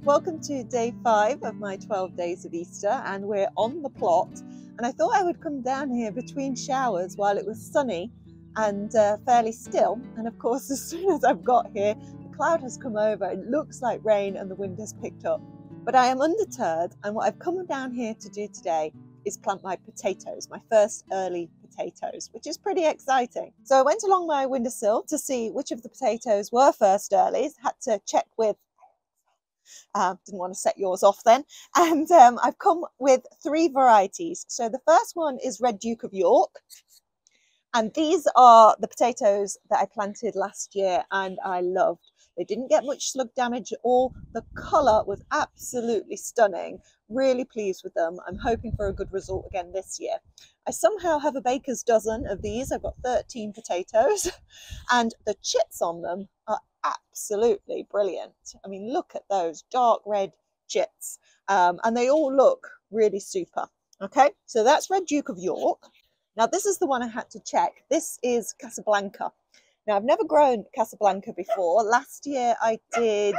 Welcome to day 5 of my 12 days of Easter, and we're on the plot. And I thought I would come down here between showers while it was sunny and fairly still. And of course, as soon as I've got here, the cloud has come over. It looks like rain and the wind has picked up. But I am undeterred, and what I've come down here to do today is plant my potatoes, my first early potatoes, which is pretty exciting. So I went along my windowsill to see which of the potatoes were first earlies, had to check with didn't want to set yours off then, and I've come with 3 varieties. So the first one is Red Duke of York, and these are the potatoes that I planted last year and I loved. They didn't get much slug damage at all. The colour was absolutely stunning. Really pleased with them. I'm hoping for a good result again this year. I somehow have a baker's dozen of these. I've got 13 potatoes and the chits on them are absolutely brilliant. I mean, look at those dark red chits, and they all look really super. Okay, so that's Red Duke of York. Now this is the one I had to check. This is Casablanca. Now I've never grown Casablanca before. Last year I did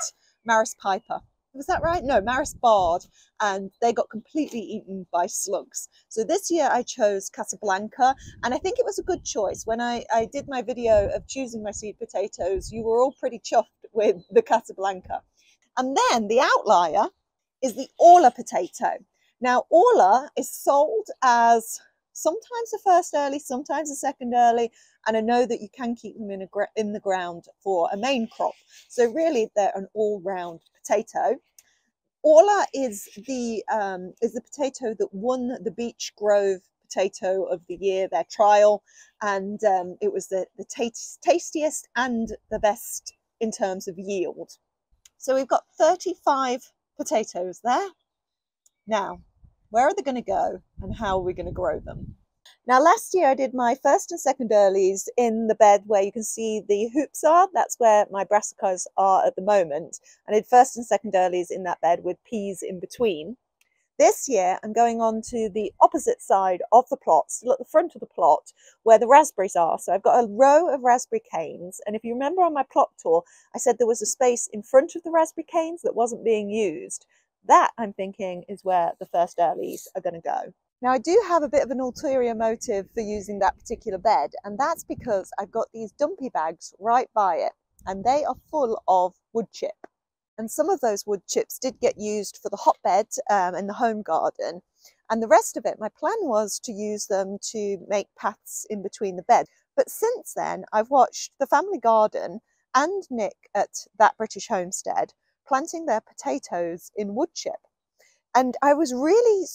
Maris Piper. Was that right? No, Maris Bard, and they got completely eaten by slugs. So this year I chose Casablanca, and I think it was a good choice. When I did my video of choosing my seed potatoes, you were all pretty chuffed with the Casablanca. And then the outlier is the Orla potato. Now Orla is sold as sometimes the first early, sometimes the second early, and I know that you can keep them in the ground for a main crop. So really they're an all-round potato. Orla is the potato that won the Beech Grove Potato of the Year, their trial, and it was the tastiest and the best in terms of yield. So we've got 35 potatoes there. Now, where are they going to go and how are we going to grow them? Now, last year I did my first and second earlies in the bed where you can see the hoops are. That's where my brassicas are at the moment. I did first and second earlies in that bed with peas in between. This year I'm going on to the opposite side of the plot, still at the front of the plot where the raspberries are. So I've got a row of raspberry canes, and if you remember on my plot tour I said there was a space in front of the raspberry canes that wasn't being used. That, I'm thinking, is where the first earlies are going to go. Now I do have a bit of an ulterior motive for using that particular bed, and that's because I've got these dumpy bags right by it, and they are full of wood chip. And some of those wood chips did get used for the hotbed in the home garden, and the rest of it, my plan was to use them to make paths in between the bed. But since then, I've watched the family garden and Nick at That British Homestead planting their potatoes in wood chip. And I was really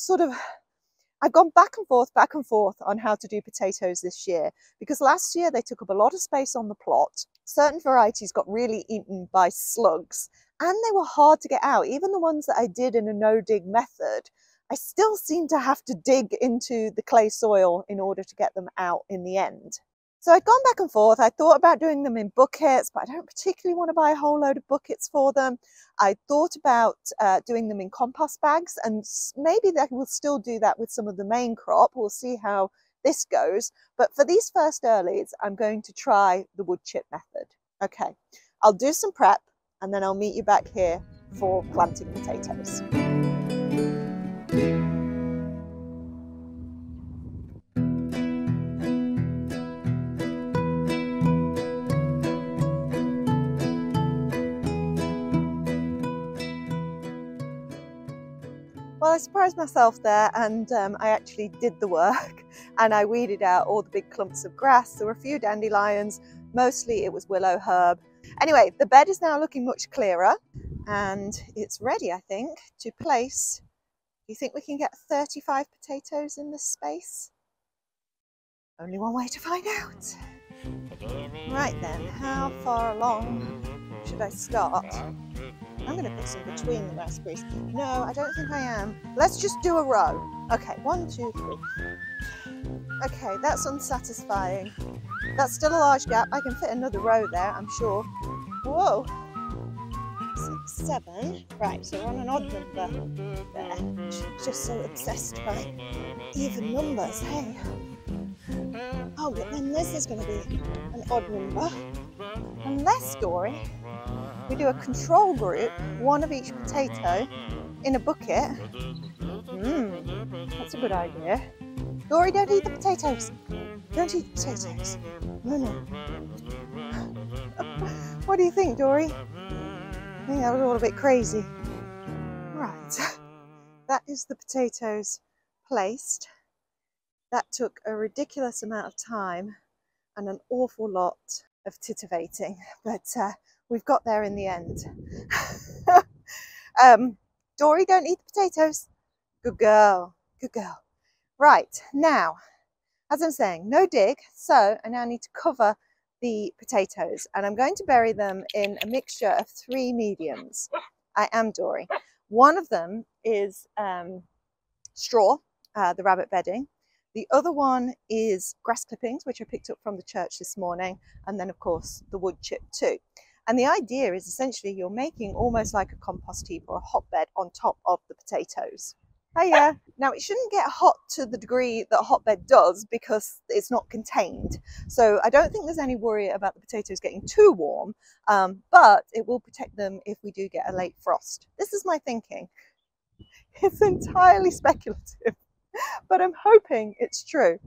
I've gone back and forth on how to do potatoes this year, because last year they took up a lot of space on the plot. Certain varieties got really eaten by slugs and they were hard to get out. Even the ones that I did in a no-dig method, I still seem to have to dig into the clay soil in order to get them out in the end. So I'd gone back and forth. I thought about doing them in buckets, but I don't particularly want to buy a whole load of buckets for them. I thought about doing them in compost bags, and maybe they will still do that with some of the main crop. We'll see how this goes. But for these first earlies, I'm going to try the wood chip method. Okay, I'll do some prep and then I'll meet you back here for planting potatoes. Well, I surprised myself there, and I actually did the work and I weeded out all the big clumps of grass. There were a few dandelions, mostly it was willow herb. Anyway, the bed is now looking much clearer and it's ready, I think, to place. Do you think we can get 35 potatoes in this space? Only one way to find out. Right then, how far along should I start? I'm going to put some between the raspberries. No, I don't think I am. Let's just do a row. Okay, 1, 2, 3. Okay, that's unsatisfying. That's still a large gap. I can fit another row there, I'm sure. Whoa. 6, 7. Right, so we're on an odd number there. Just so obsessed by even numbers, hey. Oh, but then this is going to be an odd number. Unless, Dory, we do a control group, one of each potato in a bucket. That's a good idea. Dory, don't eat the potatoes. Don't eat the potatoes. No, no. What do you think, Dory? I think that was all a bit crazy. Right, that is the potatoes placed. That took a ridiculous amount of time and an awful lot of titivating, but we've got there in the end. Dory, don't eat the potatoes. Good girl, good girl. Right, now, as I'm saying, no dig, so I now need to cover the potatoes, and I'm going to bury them in a mixture of 3 mediums. I am Dory. One of them is straw, the rabbit bedding. The other one is grass clippings, which I picked up from the church this morning, and then of course the wood chip too. And the idea is essentially you're making almost like a compost heap or a hotbed on top of the potatoes. Hiya. Now it shouldn't get hot to the degree that a hotbed does because it's not contained. So I don't think there's any worry about the potatoes getting too warm, but it will protect them if we do get a late frost. This is my thinking. It's entirely speculative, but I'm hoping it's true.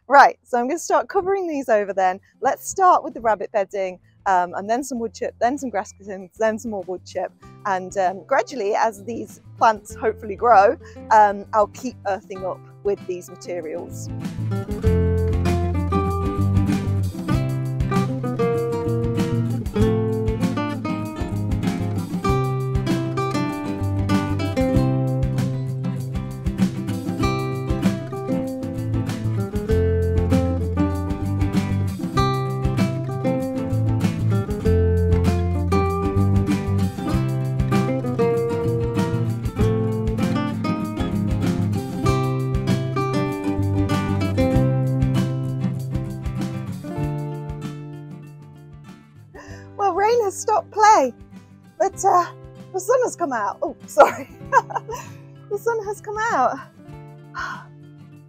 Right, so I'm going to start covering these over then. Let's start with the rabbit bedding, and then some wood chip, then some grass clippings, then some more wood chip. And gradually, as these plants hopefully grow, I'll keep earthing up with these materials. Well, rain has stopped play, but the sun has come out. Oh, sorry. The sun has come out.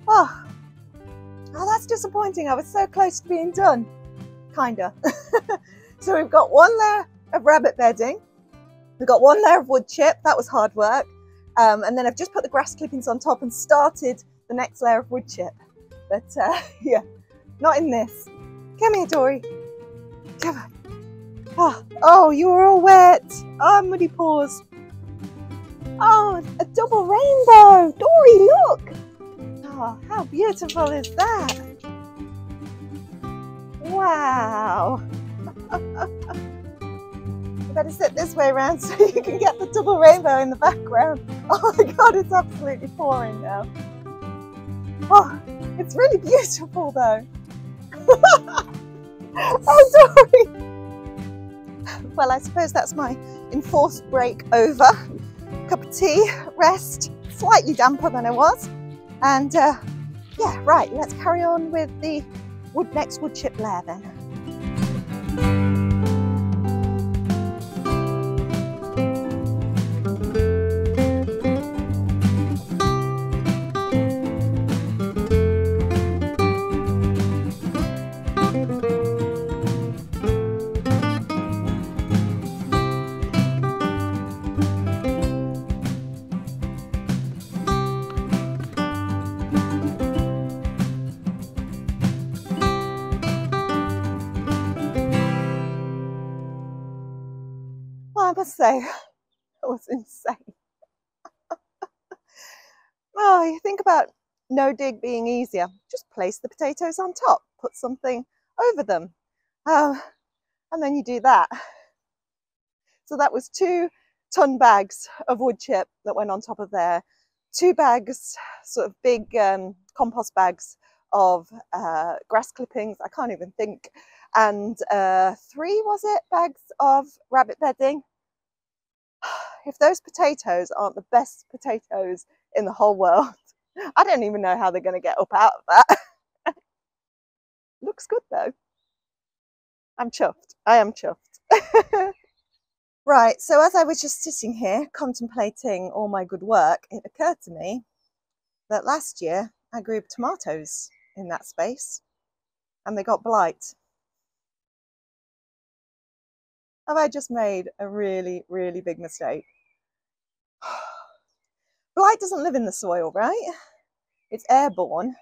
Oh, that's disappointing. I was so close to being done. Kinda. So we've got 1 layer of rabbit bedding. We've got 1 layer of wood chip. That was hard work. And then I've just put the grass clippings on top and started the next layer of wood chip. But yeah, not in this. Come here, Dory. Come on. Oh, you were all wet. Oh, muddy paws. Oh, a double rainbow. Dory, look. Oh, how beautiful is that? Wow. You better sit this way around so you can get the double rainbow in the background. Oh my God, it's absolutely pouring now. Oh, it's really beautiful though. Oh, Dory. Well, I suppose that's my enforced break over. Cup of tea, rest, slightly damper than I was. And yeah, right, let's carry on with the next wood chip layer then. I must say, that was insane. Oh, you think about no dig being easier. Just place the potatoes on top, put something over them, and then you do that. So that was 2 ton bags of wood chip that went on top of there, 2 bags, sort of big compost bags of grass clippings, I can't even think, and 3, was it, bags of rabbit bedding. If those potatoes aren't the best potatoes in the whole world, I don't even know how they're going to get up out of that. Looks good though. I'm chuffed. I am chuffed. Right, so as I was just sitting here contemplating all my good work, it occurred to me that last year I grew tomatoes in that space and they got blight. Have I just made a really, really big mistake? Blight doesn't live in the soil, right? It's airborne.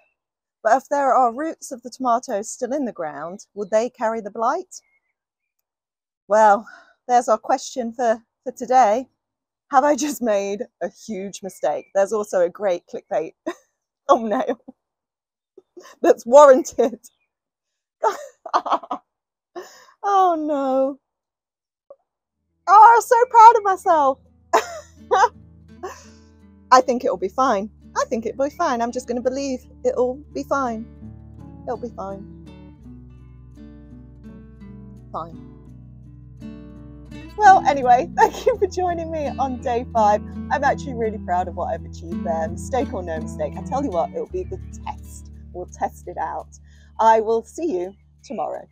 But if there are roots of the tomatoes still in the ground, would they carry the blight? Well, there's our question for today. Have I just made a huge mistake? There's also a great clickbait thumbnail that's warranted. Oh no. Oh, I'm so proud of myself. I think it'll be fine. I think it'll be fine. I'm just going to believe it'll be fine. It'll be fine. Fine. Well, anyway, thank you for joining me on day 5. I'm actually really proud of what I've achieved there. Mistake or no mistake. I tell you what, it'll be a good test. We'll test it out. I will see you tomorrow.